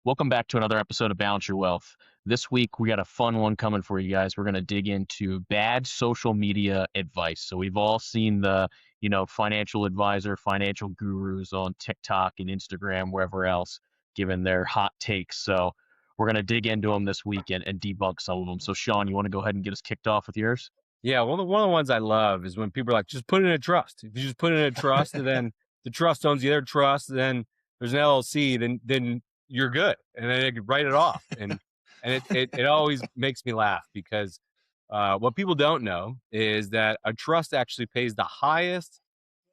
Welcome back to another episode of Balance Your Wealth. This week, we got a fun one coming for you guys. We're going to dig into bad social media advice. So we've all seen the, financial advisor, financial gurus on TikTok and Instagram, wherever else, giving their hot takes. So we're going to dig into them this week and debunk some of them. So Sean, you want to go ahead and get us kicked off with yours? Yeah, one of the ones I love is when people are like, just put it in a trust. If you just put it in a trust, and then the trust owns the other trust, then there's an LLC, then you're good, and then they can write it off. And it always makes me laugh because what people don't know is that a trust actually pays the highest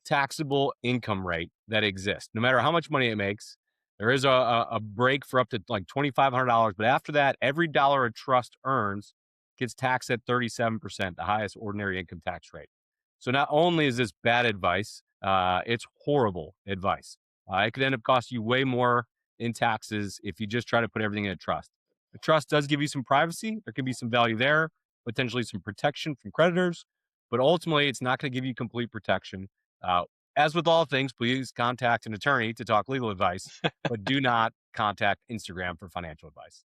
taxable income rate that exists. No matter how much money it makes, there is a break for up to like $2,500, but after that, every dollar a trust earns gets taxed at 37%, the highest ordinary income tax rate. So not only is this bad advice, it's horrible advice. It could end up costing you way more in taxes if you just try to put everything in a trust. A trust does give you some privacy. There can be some value there, potentially some protection from creditors, but ultimately it's not going to give you complete protection. Uh, as with all things, please contact an attorney to talk legal advice, but do not contact Instagram for financial advice.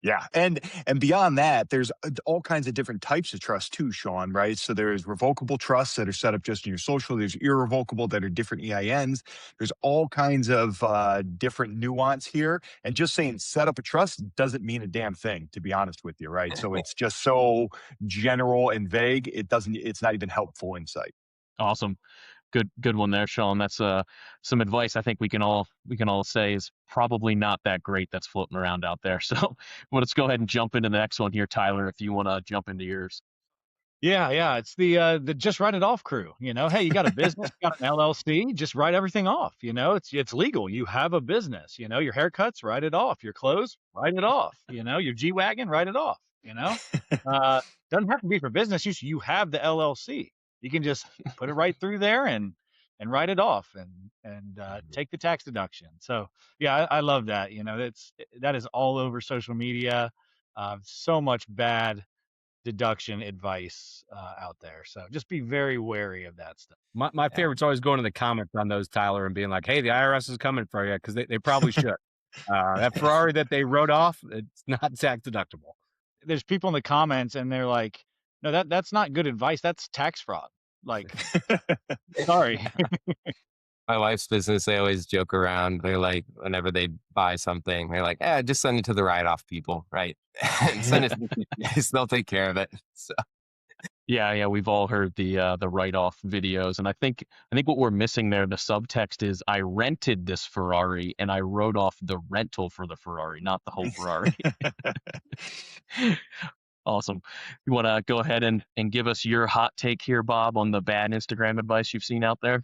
Yeah, and beyond that, there's all kinds of different types of trust too, Sean, right? So there's revocable trusts that are set up just in your social. There's irrevocable that are different EINs. There's all kinds of different nuance here. And just saying set up a trust doesn't mean a damn thing, to be honest with you, right? So it's just so general and vague. It's not even helpful insight. Awesome. Good one there, Sean. That's some advice I think we can all say is probably not that great that's floating around out there. So well, let's go ahead and jump into the next one here, Tyler, if you want to jump into yours. Yeah. It's the just write it off crew. Hey, you got a business, you got an LLC, just write everything off. It's legal. You have a business. Your haircuts, write it off. Your clothes, write it off. Your G wagon, write it off. Uh, doesn't have to be for business use. You have the LLC. You can just put it right through there and write it off and take the tax deduction. So yeah, I love that. That is all over social media. So much bad deduction advice out there. So just be very wary of that stuff. My Yeah. favorite's always going to the comments on those, Tyler, and being like, hey, the IRS is coming for you, because they probably should. That Ferrari that they wrote off, it's not tax deductible. There's people in the comments and they're like, no, that's not good advice. That's tax fraud. Like, sorry. My wife's business, they always joke around. They're like, whenever they buy something, they're like, just send it to the write-off people, right? And send it, they'll take care of it. So Yeah, we've all heard the write-off videos, and I think what we're missing there, the subtext is I rented this Ferrari and I wrote off the rental for the Ferrari, not the whole Ferrari. Awesome. You want to go ahead and give us your hot take here, Bob, on the bad Instagram advice you've seen out there?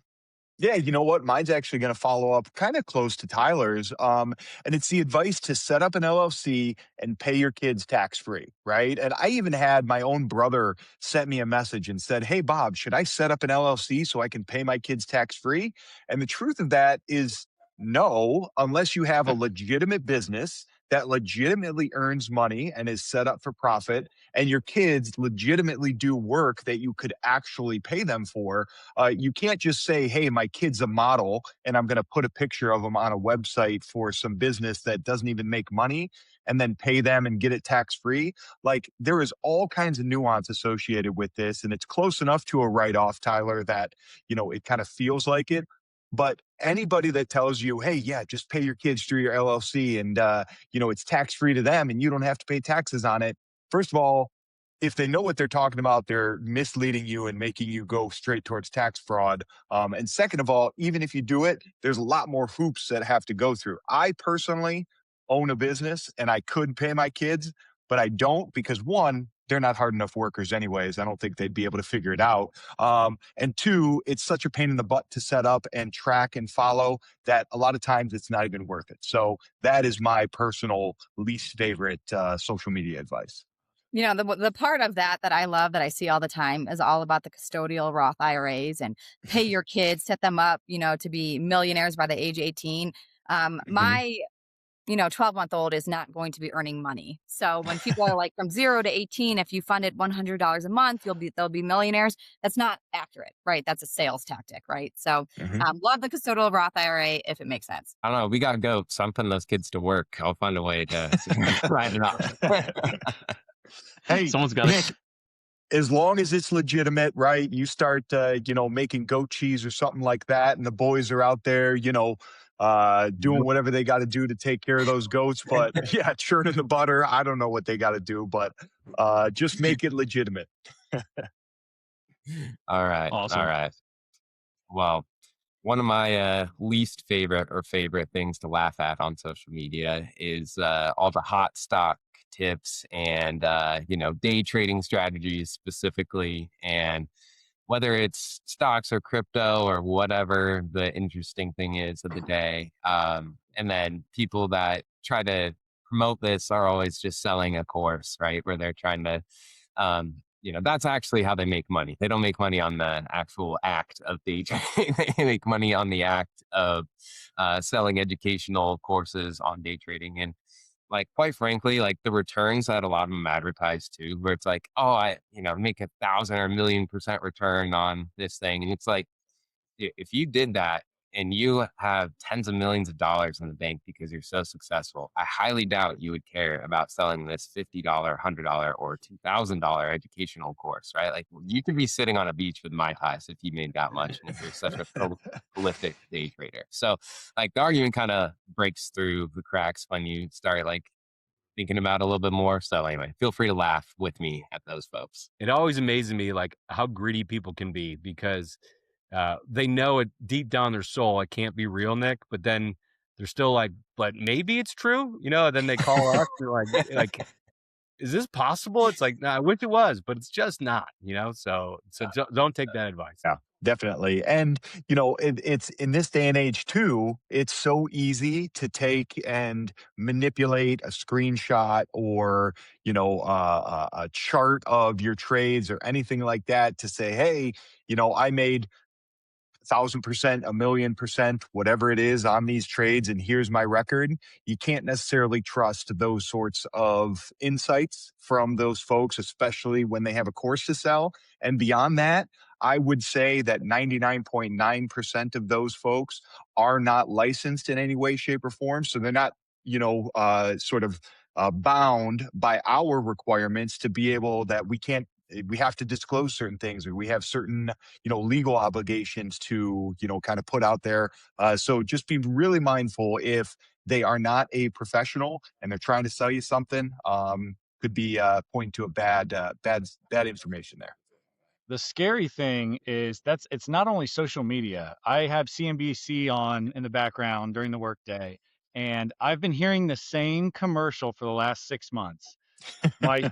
Yeah, you know what? Mine's actually going to follow up kind of close to Tyler's. And it's the advice to set up an LLC and pay your kids tax free, right? And I even had my own brother sent me a message and said, hey, Bob, should I set up an LLC so I can pay my kids tax free? And the truth of that is no, unless you have a legitimate business that legitimately earns money and is set up for profit, and your kids legitimately do work that you could actually pay them for. You can't just say, hey, my kid's a model and I'm going to put a picture of them on a website for some business that doesn't even make money and then pay them and get it tax free. Like there is all kinds of nuance associated with this. And it's close enough to a write off, Tyler, that, it kind of feels like it. But anybody that tells you, hey, yeah, just pay your kids through your LLC and, it's tax free to them and you don't have to pay taxes on it. First of all, if they know what they're talking about, they're misleading you and making you go straight towards tax fraud. And second of all, even if you do it, there's a lot more hoops that have to go through. I personally own a business and I could pay my kids, but I don't because one, they're not hard enough workers anyways. I don't think they'd be able to figure it out. And two, it's such a pain in the butt to set up and track and follow that a lot of times it's not even worth it. So that is my personal least favorite social media advice. The part of that I love that I see all the time is all about the custodial Roth IRAs and pay your kids, set them up, to be millionaires by the age 18. Mhm. My 12-month-old is not going to be earning money. So when people are like from 0 to 18, if you fund it $100 a month, they'll be millionaires. That's not accurate, right? That's a sales tactic, right? So Mhm. love the custodial Roth IRA if it makes sense. I don't know. We got to go. So I'm putting those kids to work. I'll find a way to write it off. Hey, Someone's got to. Nick, as long as it's legitimate, right? You start, making goat cheese or something like that, and the boys are out there, doing whatever they got to do to take care of those goats. But yeah, churning the butter, I don't know what they got to do, but just make it legitimate. All right. Awesome. All right. Well, one of my least favorite things to laugh at on social media is all the hot stock tips and day trading strategies specifically, and whether it's stocks or crypto or whatever the interesting thing is of the day. And then people that try to promote this are always just selling a course, right? Where they're trying to that's actually how they make money. They don't make money on the actual act of day trading. They make money on the act of selling educational courses on day trading. And like, quite frankly, like the returns that a lot of them advertise too, where it's like, oh, I make 1,000 or 1,000,000% return on this thing. And it's like, if you did that and you have tens of millions of dollars in the bank because you're so successful, I highly doubt you would care about selling this $50, $100, or $2,000 educational course, right? Like, you could be sitting on a beach with Mai Tais if you made that much and if you're such a prolific day trader. So, like, the argument kind of breaks through the cracks when you start like thinking about it a little bit more. So anyway, feel free to laugh with me at those folks. It always amazes me like how greedy people can be because they know it deep down their soul it can't be real, Nick, but then they're still like, but maybe it's true, then they call us, they're like, is this possible? It's like, nah, I wish it was, but it's just not, so don't take that advice. Yeah, definitely. And, it's in this day and age too, it's so easy to take and manipulate a screenshot or, a chart of your trades or anything like that to say, hey, I made 1,000%, 1,000,000%, whatever it is on these trades, and here's my record. You can't necessarily trust those sorts of insights from those folks, especially when they have a course to sell. And beyond that, I would say that 99.9% of those folks are not licensed in any way, shape, or form. So they're not, sort of bound by our requirements to be able that we have to disclose certain things or we have certain legal obligations to kind of put out there, so just be really mindful if they are not a professional and they're trying to sell you something. Could be pointing to a bad information there. The scary thing is it's not only social media. I have CNBC on in the background during the workday, and I've been hearing the same commercial for the last 6 months. My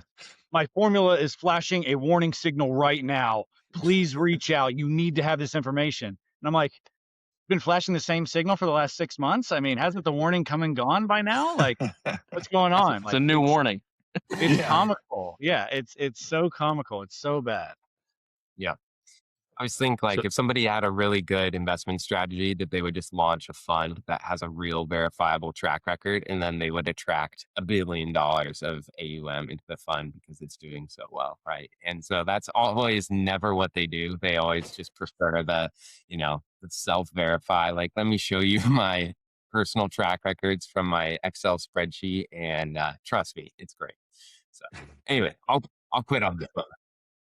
my formula is flashing a warning signal right now. Please reach out. You need to have this information. And I'm like, been flashing the same signal for the last 6 months. I mean, hasn't the warning come and gone by now? Like, what's going on? It's Like, a new warning. it's Yeah. comical. Yeah, it's so comical. It's so bad. Yeah. I always think like So- if somebody had a really good investment strategy, that they would just launch a fund that has a real verifiable track record, and then they would attract $1 billion of AUM into the fund because it's doing so well, right? And so that's always never what they do. They always just prefer the self-verify. Like, let me show you my personal track records from my Excel spreadsheet, and trust me, it's great. So anyway, I'll quit on this one.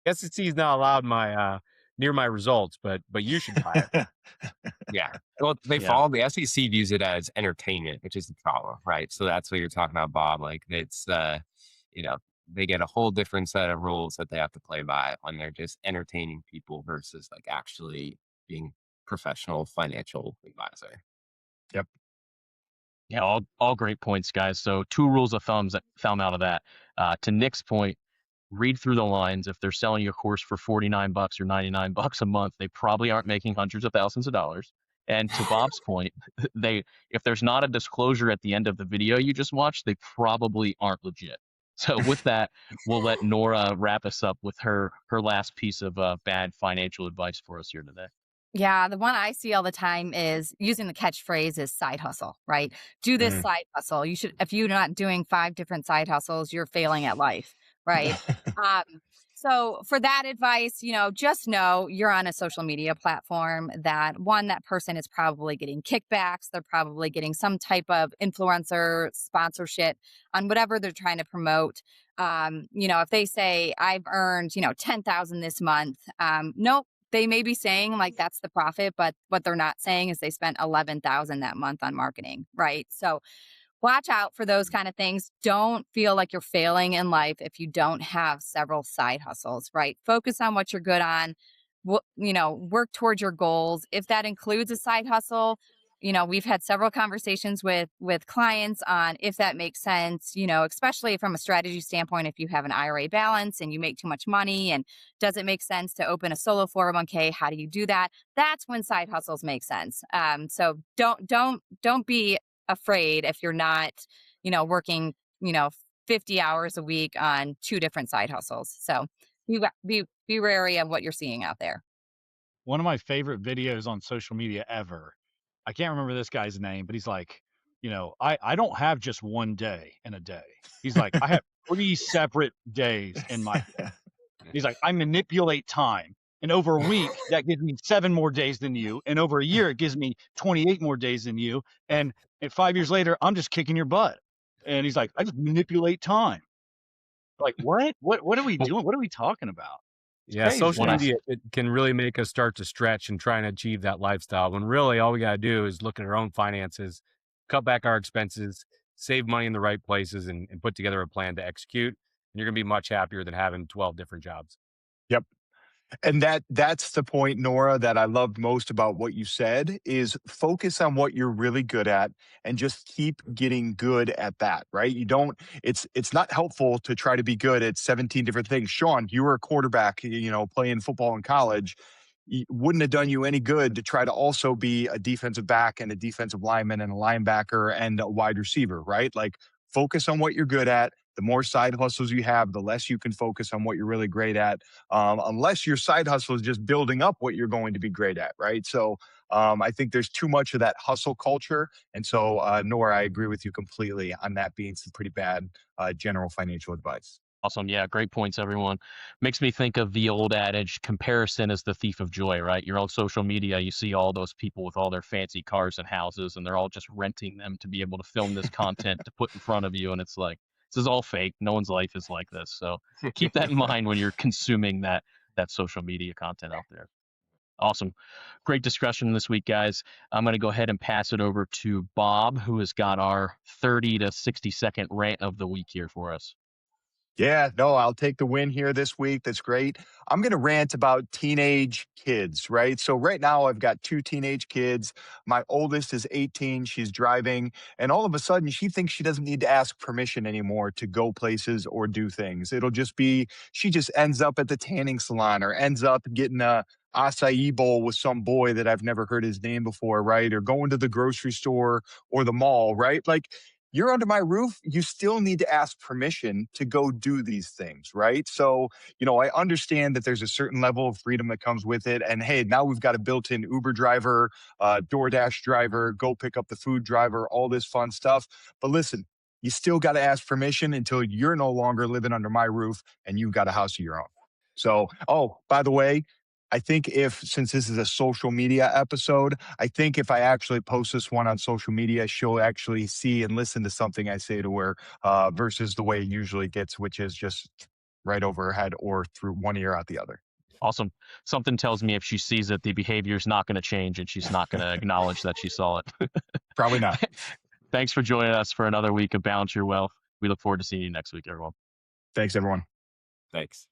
SEC is not allowed near my results, but you should buy it. Yeah. Well, they Yeah. follow the SEC views it as entertainment, which is the problem, right? So that's what you're talking about, Bob. Like, it's they get a whole different set of rules that they have to play by when they're just entertaining people versus like actually being professional financial advisor. Yep. Yeah, all great points, guys. So 2 rules of thumbs that thumb out of that. To Nick's point, read through the lines. If they're selling you a course for $49 or $99 a month, they probably aren't making hundreds of thousands of dollars. And to Bob's point, if there's not a disclosure at the end of the video you just watched, they probably aren't legit. So with that, we'll let Nora wrap us up with her last piece of bad financial advice for us here today. Yeah, the one I see all the time is using the catchphrase is side hustle, right? Do this Mm. side hustle. You should, if you're not doing 5 different side hustles, you're failing at life, right? Um, so for that advice, just know you're on a social media platform that one, that person is probably getting kickbacks. They're probably getting some type of influencer sponsorship on whatever they're trying to promote. If they say I've earned, 10,000 this month, nope, they may be saying like that's the profit, but what they're not saying is they spent 11,000 that month on marketing, right? So watch out for those kind of things. Don't feel like you're failing in life if you don't have several side hustles, right? Focus on what you're good on. Work towards your goals. If that includes a side hustle, we've had several conversations with clients on if that makes sense, especially from a strategy standpoint. If you have an IRA balance and you make too much money, and does it make sense to open a solo 401k? How do you do that? That's when side hustles make sense. So don't be afraid if you're not, working, 50 hours a week on 2 different side hustles. So be wary of what you're seeing out there. One of my favorite videos on social media ever. I can't remember this guy's name, but he's like, I don't have just one day in a day. He's like, I have 3 separate days in my day. He's like, I manipulate time. And over a week, that gives me 7 more days than you. And over a year, it gives me 28 more days than you. And 5 years later, I'm just kicking your butt. And he's like, I just manipulate time. Like, what? What are we doing? What are we talking about? It's Yeah, crazy. social When I media, it can really make us start to stretch and try and achieve that lifestyle when really all we got to do is look at our own finances, cut back our expenses, save money in the right places, and put together a plan to execute. And you're going to be much happier than having 12 different jobs. Yep. And that's the point, Nora, that I loved most about what you said is focus on what you're really good at and just keep getting good at that, right? You don't it's not helpful to try to be good at 17 different things. Sean, you were a quarterback, playing football in college. Wouldn't have done you any good to try to also be a defensive back and a defensive lineman and a linebacker and a wide receiver, right? Like focus on what you're good at. The more side hustles you have, the less you can focus on what you're really great at, unless your side hustle is just building up what you're going to be great at, right? So I think there's too much of that hustle culture. And so, Nora, I agree with you completely on that being some pretty bad general financial advice. Awesome. Yeah, great points, everyone. Makes me think of the old adage, comparison is the thief of joy, right? You're on social media, you see all those people with all their fancy cars and houses, and they're all just renting them to be able to film this content to put in front of you. And it's like, this is all fake. No one's life is like this. So keep that in mind when you're consuming that social media content out there. Awesome. Great discussion this week, guys. I'm going to go ahead and pass it over to Bob, who has got our 30 to 60-second rant of the week here for us. Yeah, no, I'll take the win here this week. That's great. I'm going to rant about teenage kids, right? So, right now, I've got 2 teenage kids. My oldest is 18. She's driving. And all of a sudden, she thinks she doesn't need to ask permission anymore to go places or do things. It'll just be, she just ends up at the tanning salon or ends up getting a acai bowl with some boy that I've never heard his name before, right? Or going to the grocery store or the mall, right? Like, you're under my roof, you still need to ask permission to go do these things, right? So, I understand that there's a certain level of freedom that comes with it. And hey, now we've got a built in Uber driver, DoorDash driver, go pick up the food driver, all this fun stuff. But listen, you still got to ask permission until you're no longer living under my roof and you've got a house of your own. So, oh, by the way, I think since this is a social media episode, I think if I actually post this one on social media, she'll actually see and listen to something I say to her versus the way it usually gets, which is just right over her head or through one ear out the other. Awesome. Something tells me if she sees it, the behavior is not going to change and she's not going to acknowledge that she saw it. Probably not. Thanks for joining us for another week of Balance Your Wealth. We look forward to seeing you next week, everyone. Thanks, everyone. Thanks.